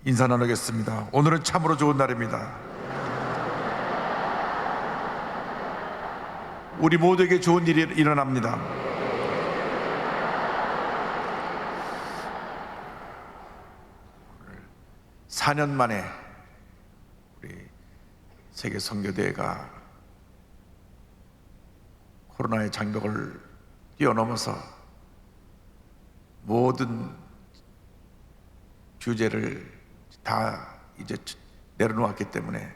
인사 나누겠습니다. 오늘은 참으로 좋은 날입니다. 우리 모두에게 좋은 일이 일어납니다. 오늘 4년 만에 우리 세계 선교대회가 코로나의 장벽을 뛰어넘어서 모든 규제를 다 이제 내려놓았기 때문에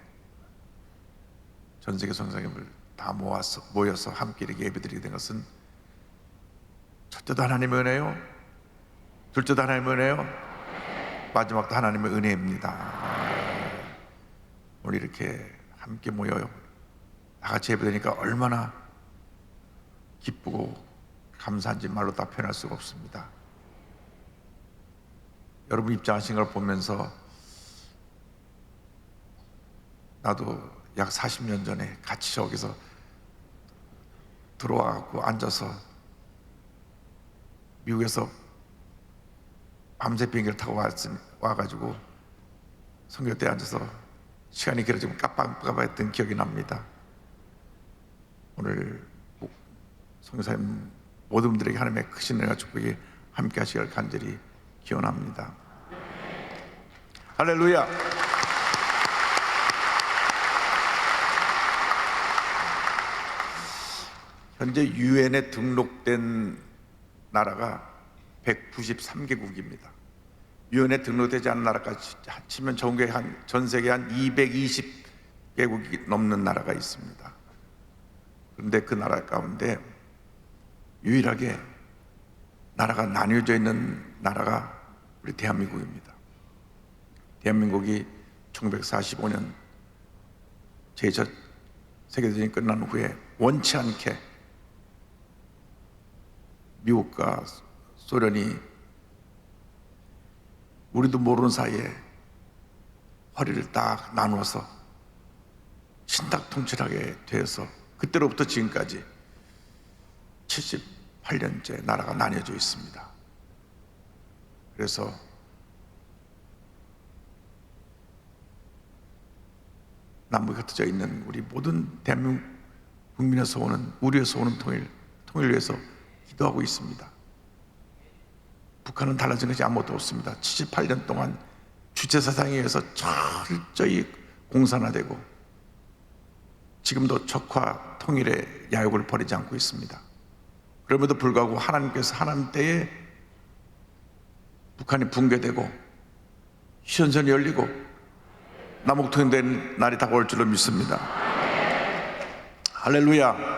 전 세계 성도님을 다 모여서 함께 이렇게 예배드리게 된 것은 첫째도 하나님의 은혜요, 둘째도 하나님의 은혜요, 마지막도 하나님의 은혜입니다. 오늘 이렇게 함께 모여요 다 같이 예배드리니까 얼마나 기쁘고 감사한지 말로 다 표현할 수가 없습니다. 여러분 입장하신 걸 보면서 나도 약 40년 전에 같이 저기서 들어와갖고 앉아서 미국에서 밤새 비행기를 타고 와가지고 선교 때 앉아서 시간이 길어지면 깜빡깜빡했던 기억이 납니다. 오늘 선교사님 모든 분들에게 하나님의 크신 은혜와 축복이 함께 하시길 간절히 기원합니다. 할렐루야. 현재 유엔에 등록된 나라가 193개국입니다. 유엔에 등록되지 않은 나라까지 치면 전 세계 한 220개국이 넘는 나라가 있습니다. 그런데 그 나라 가운데 유일하게 나라가 나뉘어져 있는 나라가 우리 대한민국입니다. 대한민국이 1945년 제2차 세계대전이 끝난 후에 원치 않게 미국과 소련이 우리도 모르는 사이에 허리를 딱 나누어서 신탁 통치하게 되어서 그때로부터 지금까지 78년째 나라가 나뉘어져 있습니다. 그래서 남북에 흩어져 있는 우리 모든 대한민국 국민에서 오는, 우리에서 오는 통일을 위해서 기도하고 있습니다. 북한은 달라진 것이 아무것도 없습니다. 78년 동안 주체사상에 의해서 철저히 공산화되고 지금도 적화 통일의 야욕을 버리지 않고 있습니다. 그럼에도 불구하고 하나님께서 하나님 때에 북한이 붕괴되고 휴전선이 열리고 남북통일된 날이 다가올 줄로 믿습니다. 할렐루야.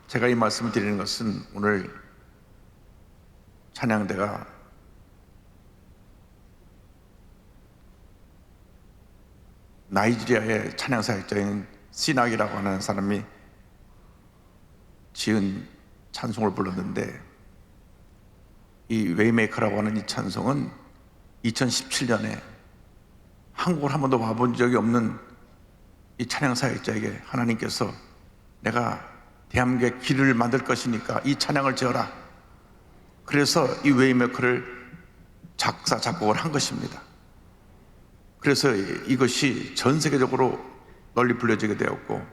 제가 이 말씀을 드리는 것은 오늘 찬양대가 나이지리아의 찬양사역자인 시낙이라고 하는 사람이 지은 찬송을 불렀는데, 이 웨이메이커라고 하는 이 찬송은 2017년에 한국을 한 번도 와본 적이 없는 이 찬양사역자에게 하나님께서 내가 대한민국의 길을 만들 것이니까 이 찬양을 지어라, 그래서 이 웨이메이커를 작사 작곡을 한 것입니다. 그래서 이것이 전 세계적으로 널리 불려지게 되었고,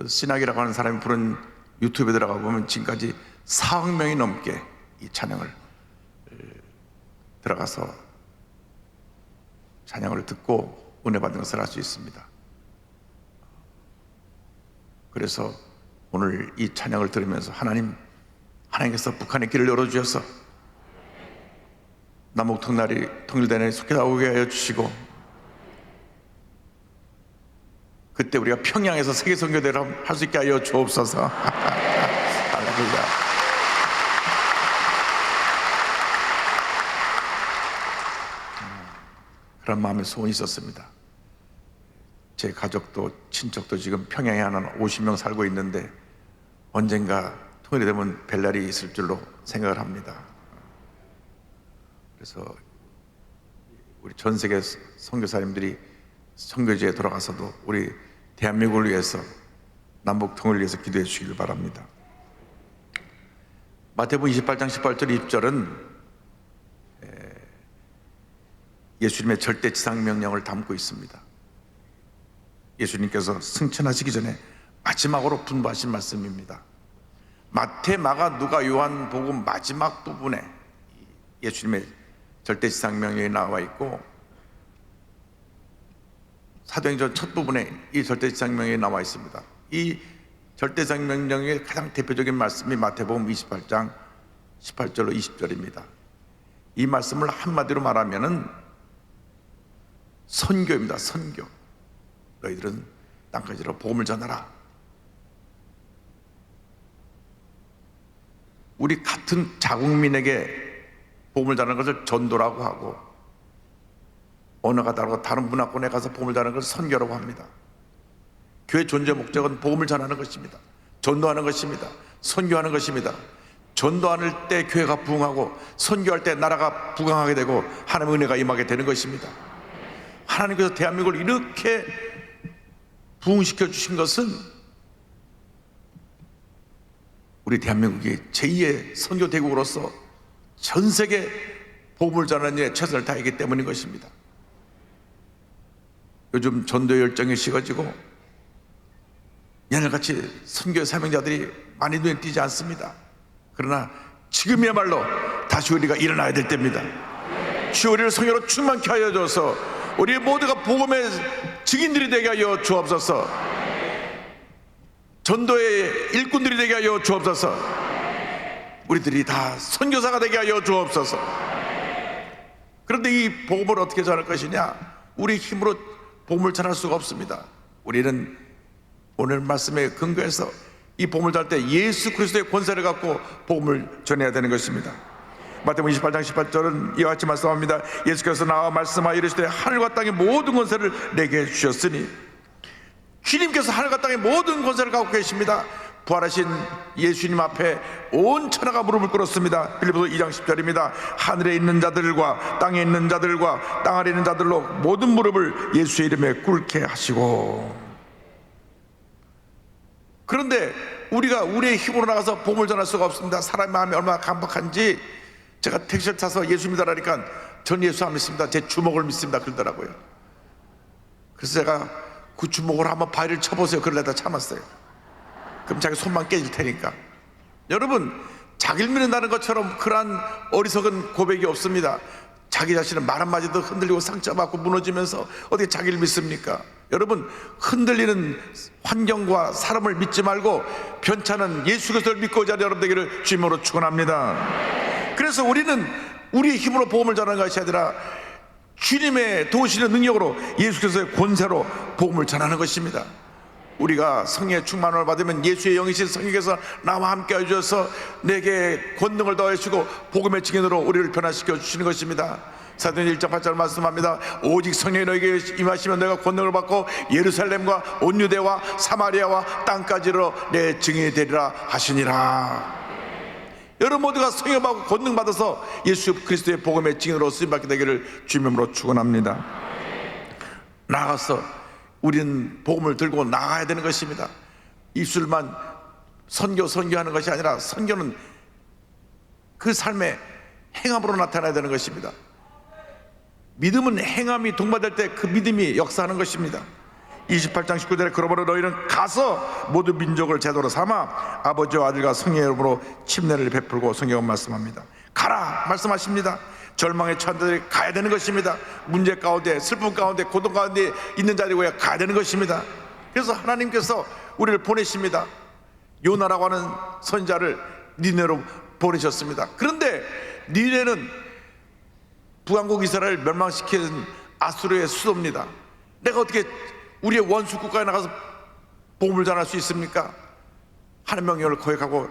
시낙이라고 하는 사람이 부른 유튜브에 들어가 보면 지금까지 4억 명이 넘게 이 찬양을 들어가서 찬양을 듣고 은혜 받는 것을 알 수 있습니다. 그래서 오늘 이 찬양을 들으면서 하나님께서 북한의 길을 열어주셔서 남북 통일되는 속에 나오게 하여 주시고, 그때 우리가 평양에서 세계 선교대회를 할 수 있게 하여 주옵소서. 할렐루야. 그런 마음의 소원이 있었습니다. 제 가족도 친척도 지금 평양에 한 50명 살고 있는데 언젠가 통일이 되면 뵐 날이 있을 줄로 생각을 합니다. 그래서 우리 전 세계 선교사님들이 선교지에 돌아가서도 우리 대한민국을 위해서, 남북 통일을 위해서 기도해 주시길 바랍니다. 마태복음 28장 18절 20절은 예수님의 절대지상 명령을 담고 있습니다. 예수님께서 승천하시기 전에 마지막으로 분부하신 말씀입니다. 마태, 마가, 누가, 요한 복음 마지막 부분에 예수님의 절대지상 명령이 나와 있고, 사도행전 첫 부분에 이 절대지상 명령이 나와 있습니다. 이 절대지상 명령의 가장 대표적인 말씀이 마태복음 28장 18절로 20절입니다. 이 말씀을 한마디로 말하면은 선교입니다. 선교. 너희들은 땅까지로 복음을 전하라. 우리 같은 자국민에게 복음을 전하는 것을 전도라고 하고, 언어가 다르고 다른 문화권에 가서 복음을 전하는 것을 선교라고 합니다. 교회 존재 목적은 복음을 전하는 것입니다. 전도하는 것입니다. 선교하는 것입니다. 전도할 때 교회가 부흥하고, 선교할 때 나라가 부강하게 되고, 하나님의 은혜가 임하게 되는 것입니다. 하나님께서 대한민국을 이렇게 부흥시켜 주신 것은 우리 대한민국이 제2의 선교 대국으로서 전 세계 복음을 전하는 일에 최선을 다하기 때문인 것입니다. 요즘 전도 열정이 식어지고 옛날같이 선교 사명자들이 많이 눈에 띄지 않습니다. 그러나 지금이야말로 다시 우리가 일어나야 될 때입니다. 주 우리를 성령으로 충만케 하여 줘서 우리 모두가 복음의 증인들이 되게 하여 주옵소서. 전도의 일꾼들이 되게 하여 주옵소서. 우리들이 다 선교사가 되게 하여 주옵소서. 그런데 이 복음을 어떻게 전할 것이냐? 우리 힘으로 복음을 전할 수가 없습니다. 우리는 오늘 말씀에 근거해서 이 복음을 전할 때 예수 그리스도의 권세를 갖고 복음을 전해야 되는 것입니다. 마태복음 28장 18절은 이와 같이 말씀합니다. 예수께서 나와 말씀하여 이르시되 하늘과 땅의 모든 권세를 내게 주셨으니, 주님께서 하늘과 땅의 모든 권세를 갖고 계십니다. 부활하신 예수님 앞에 온 천하가 무릎을 꿇었습니다. 빌립보서 2장 10절입니다. 하늘에 있는 자들과 땅에 있는 자들과 땅 아래 있는 자들로 모든 무릎을 예수의 이름에 꿇게 하시고. 그런데 우리가 우리의 힘으로 나가서 복음을 전할 수가 없습니다. 사람의 마음이 얼마나 간박한지, 제가 택시를 타서 예수 믿으라니까 전 예수 안 믿습니다, 제 주먹을 믿습니다 그러더라고요. 그래서 제가 그 주먹으로 한번 바위를 쳐보세요 그러려다 참았어요. 그럼 자기 손만 깨질 테니까. 여러분, 자기를 믿는다는 것처럼 그러한 어리석은 고백이 없습니다. 자기 자신은 말 한마디도 흔들리고 상처받고 무너지면서 어떻게 자기를 믿습니까? 여러분, 흔들리는 환경과 사람을 믿지 말고 변찮은 예수 그리스도를 믿고자 하는 여러분 되기를 주님으로 축원합니다. 그래서 우리는 우리의 힘으로 복음을 전하는 것이 아니라 주님의 도우시는 능력으로 예수 그리스도의 권세로 복음을 전하는 것입니다. 우리가 성령의 충만을 받으면 예수의 영이신 성령께서 나와 함께 해주셔서 내게 권능을 더하시고 복음의 증인으로 우리를 변화시켜 주시는 것입니다. 사도행전 1장 8절 말씀합니다. 오직 성령이 너에게 임하시면 내가 권능을 받고 예루살렘과 온 유대와 사마리아와 땅까지로 내 증인이 되리라 하시니라. 여러분 모두가 성령 받고 권능 받아서 예수 그리스도의 복음의 증인으로 쓰임받게 되기를 주님으로 축원합니다. 나가서 우리는 복음을 들고 나가야 되는 것입니다. 입술만 선교하는 것이 아니라 선교는 그 삶의 행함으로 나타나야 되는 것입니다. 믿음은 행함이 동반될 때 그 믿음이 역사하는 것입니다. 28장 19절에 그러므로 너희는 가서 모든 민족을 제도로 삼아 아버지와 아들과 성령의 이름으로 침례를 베풀고, 성경은 말씀합니다. 가라 말씀하십니다. 절망의 처한자들이 가야 되는 것입니다. 문제 가운데, 슬픔 가운데, 고통 가운데 있는 자들이 가야 되는 것입니다. 그래서 하나님께서 우리를 보내십니다. 요나라고 하는 선지자를 니네로 보내셨습니다. 그런데 니네는 북왕국 이스라엘을 멸망시킨 아수르의 수도입니다. 내가 어떻게 우리의 원수 국가에 나가서 복음을 전할 수 있습니까? 하나님 명령을 거역하고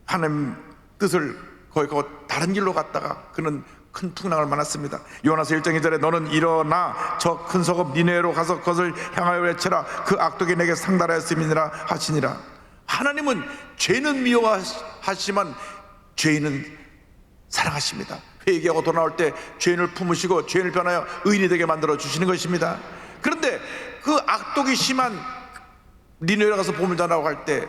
하나님 뜻을 거역하고 다른 길로 갔다가 그는 큰 풍랑을 만났습니다. 요나서 1장 2절에 너는 일어나 저 큰 성읍 니네로 가서 그것을 향하여 외치라. 그 악독이 내게 상달하였음이니라 하시니라. 하나님은 죄는 미워하시지만 죄인은 사랑하십니다. 회개하고 돌아올 때 죄인을 품으시고 죄인을 변하여 의인이 되게 만들어 주시는 것입니다. 그런데 그 악독이 심한 니네로 가서 복음을 전하고 할 때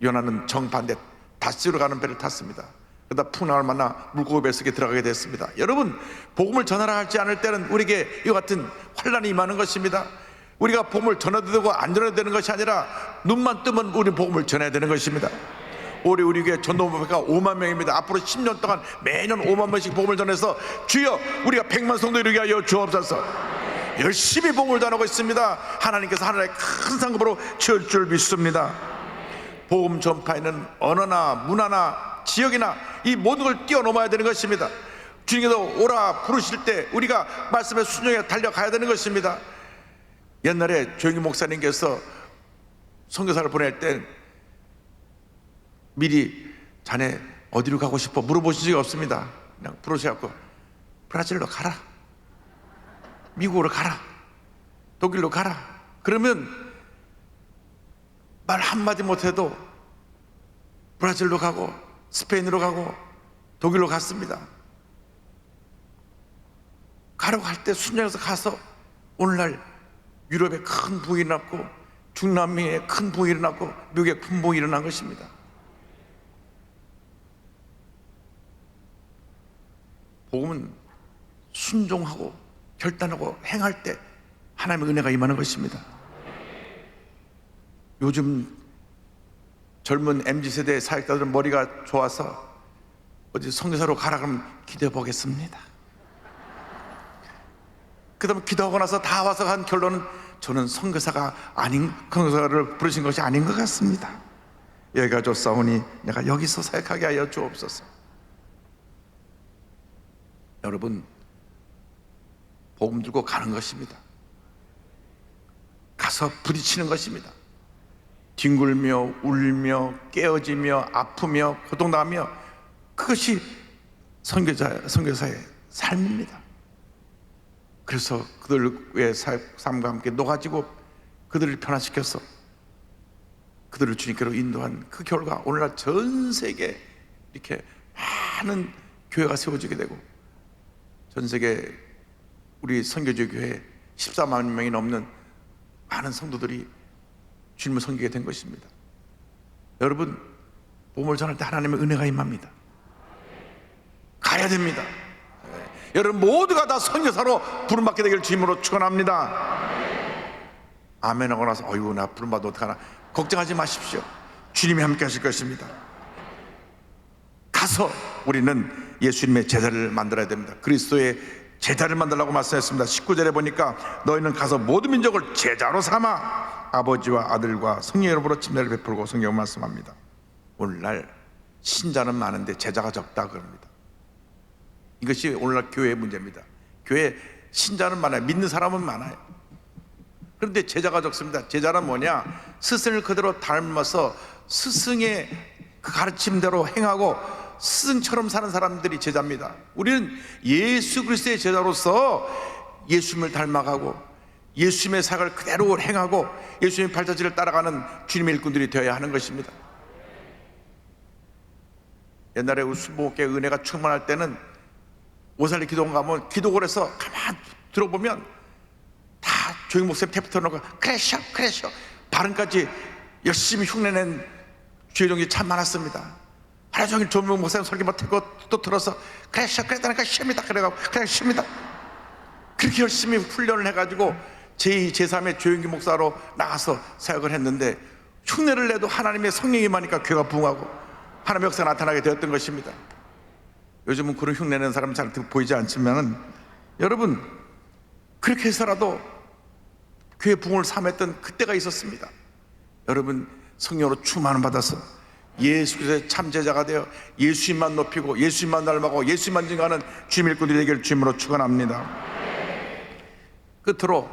요나는 정반대 다시로 가는 배를 탔습니다. 그러다 풍랑을 만나 물고기 뱃속에 들어가게 됐습니다. 여러분, 복음을 전하라 할지 않을 때는 우리에게 이와 같은 환난이 임하는 것입니다. 우리가 복음을 전해도 되고 안 전해도 되는 것이 아니라 눈만 뜨면 우리 복음을 전해야 되는 것입니다. 올해 우리 교회 전도목회가 5만 명입니다. 앞으로 10년 동안 매년 5만 명씩 복음을 전해서 주여 우리가 100만 성도 이루게 하여 주옵소서. 열심히 복음을 전하고 있습니다. 하나님께서 하늘의 큰 상급으로 채울 줄 믿습니다. 복음 전파에는 언어나 문화나 지역이나 이 모든 걸 뛰어넘어야 되는 것입니다. 주님께서 오라 부르실 때 우리가 말씀에 순종해 달려가야 되는 것입니다. 옛날에 조영기 목사님께서 선교사를 보낼 때 미리 자네 어디로 가고 싶어 물어보신 적이 없습니다. 그냥 부르셔갖고 브라질로 가라, 미국으로 가라, 독일로 가라. 그러면 말 한마디 못해도 브라질로 가고 스페인으로 가고 독일로 갔습니다. 가려고 할 때 순종해서 가서 오늘날 유럽에 큰 부흥이 일어났고 중남미에 큰 부흥이 일어났고 미국에 큰 부흥이 일어난 것입니다. 복음은 순종하고 결단하고 행할 때 하나님의 은혜가 임하는 것입니다. 요즘 젊은 MZ세대 사역자들은 머리가 좋아서 어디 선교사로 가라 그러면 기도해 보겠습니다. 그 다음에 기도하고 나서 다 와서 한 결론은 저는 선교사가 아닌, 선교사를 부르신 것이 아닌 것 같습니다. 여기가 좋사오니 내가 여기서 사역하게 하여 주옵소서. 여러분, 복음 들고 가는 것입니다. 가서 부딪히는 것입니다. 뒹굴며 울며 깨어지며 아프며 고통당하며 그것이 선교사의 삶입니다. 그래서 그들의 삶과 함께 녹아지고 그들을 변화시켜서 그들을 주님께로 인도한 그 결과 오늘날 전 세계에 이렇게 많은 교회가 세워지게 되고 전 세계 우리 선교지 교회 14만 명이 넘는 많은 성도들이 주님을 섬기게 된 것입니다. 여러분, 복음을 전할 때 하나님의 은혜가 임합니다. 가야 됩니다. 여러분 모두가 다 선교사로 부름받게 되길 주님으로 축원합니다. 아멘 하고 나서 어이구 나 부름받아 어떡하나 걱정하지 마십시오. 주님이 함께 하실 것입니다. 가서 우리는 예수님의 제자를 만들어야 됩니다. 그리스도의 제자를 만들라고 말씀했습니다. 19절에 보니까 너희는 가서 모든 민족을 제자로 삼아 아버지와 아들과 성령의 이름으로 침례를 베풀고 성경 말씀합니다. 오늘날 신자는 많은데 제자가 적다 그럽니다. 이것이 오늘날 교회의 문제입니다. 교회 신자는 많아요. 믿는 사람은 많아요. 그런데 제자가 적습니다. 제자는 뭐냐? 스승을 그대로 닮아서 스승의 그 가르침대로 행하고 스승처럼 사는 사람들이 제자입니다. 우리는 예수 그리스도의 제자로서 예수님을 닮아가고 예수님의 사역을 그대로 행하고 예수님의 발자취를 따라가는 주님의 일꾼들이 되어야 하는 것입니다. 옛날에 우리 순복음교회 은혜가 충만할 때는 오살리 기도원 가면 기도골에서 가만 들어보면 다 조용 목사님 테이프 틀어놓고 크래셔 발음까지 열심히 흉내낸 주의종이 참 많았습니다. 하루 종일 조용 목사님 설교 맡고 또 들어서 크래셔 그랬다니까 쉽니다 그래가지고 그냥 쉽니다. 그렇게 열심히 훈련을 해가지고 제2, 제3의 조용기 목사로 나가서 사역을 했는데 흉내를 내도 하나님의 성령이 임하니까 교회가 부흥하고 하나님의 역사가 나타나게 되었던 것입니다. 요즘은 그런 흉내내는 사람 잘 보이지 않지만 여러분 그렇게 해서라도 교회 부흥을 삼았던 그때가 있었습니다. 여러분 성령으로 충만을 받아서 예수 그리스도의 참제자가 되어 예수님만 높이고 예수님만 닮아가고 예수님만 증거하는 주님의 일꾼들이 되기를 주님으로 축원합니다. 끝으로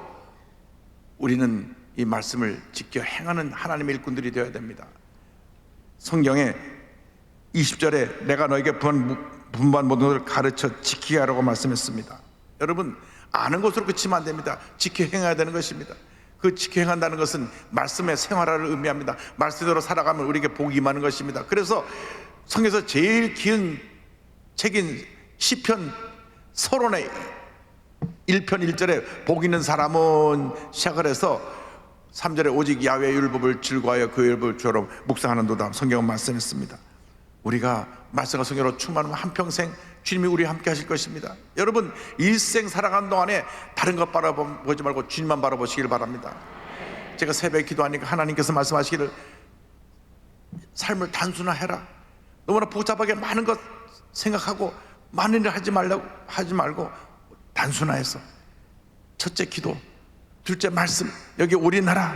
우리는 이 말씀을 지켜 행하는 하나님의 일꾼들이 되어야 됩니다. 성경에 20절에 내가 너에게 분부한 모든 것을 가르쳐 지키게 하라고 말씀했습니다. 여러분 아는 것으로 그치면 안 됩니다. 지켜 행해야 되는 것입니다. 그 지켜 행한다는 것은 말씀의 생활화를 의미합니다. 말씀대로 살아가면 우리에게 복이 임하는 것입니다. 그래서 성경에서 제일 긴 책인 시편 서론의 1편 1절에 복 있는 사람은 시작을 해서 3절에 오직 야훼의 율법을 즐거워하여 그 율법을 주로 묵상하는도다 성경은 말씀했습니다. 우리가 말씀과 성령으로 충만하면 한평생 주님이 우리와 함께 하실 것입니다. 여러분, 일생 살아가는 동안에 다른 것 바라보지 말고 주님만 바라보시길 바랍니다. 제가 새벽에 기도하니까 하나님께서 말씀하시기를 삶을 단순화해라. 너무나 복잡하게 많은 것 생각하고 많은 일 하지 말고 단순화해서 첫째 기도, 둘째 말씀, 여기 올인하라.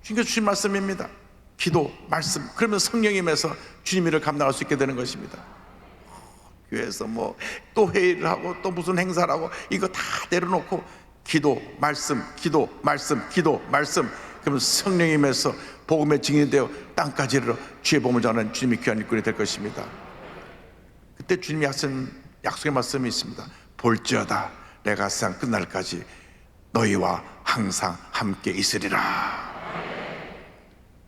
주님께서 주신 말씀입니다. 기도, 말씀, 그러면 성령이 임해서 주님 일을 감당할 수 있게 되는 것입니다. 교회에서 뭐 또 회의를 하고 또 무슨 행사를 하고 이거 다 내려놓고 기도, 말씀, 기도, 말씀, 기도, 말씀, 그러면 성령이 임해서 복음의 증인이 되어 땅까지 이르러 주의 복음을 전하는 주님의 귀한 일꾼이 될 것입니다. 그때 주님이 하신 약속의 말씀이 있습니다. 볼지어다 내가 세상 끝날까지 너희와 항상 함께 있으리라.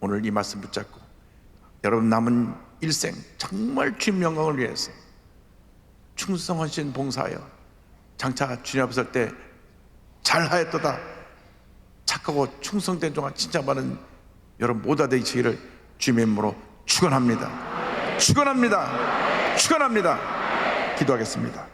오늘 이 말씀 붙잡고 여러분 남은 일생 정말 주님 영광을 위해서 충성하신 봉사하여 장차 주님 앞에 설 때 잘하였도다 착하고 충성된 종아 칭찬받는 여러분 모두가 되시기를 주님의 이름으로 축원합니다. 축원합니다. 축원합니다. 기도하겠습니다.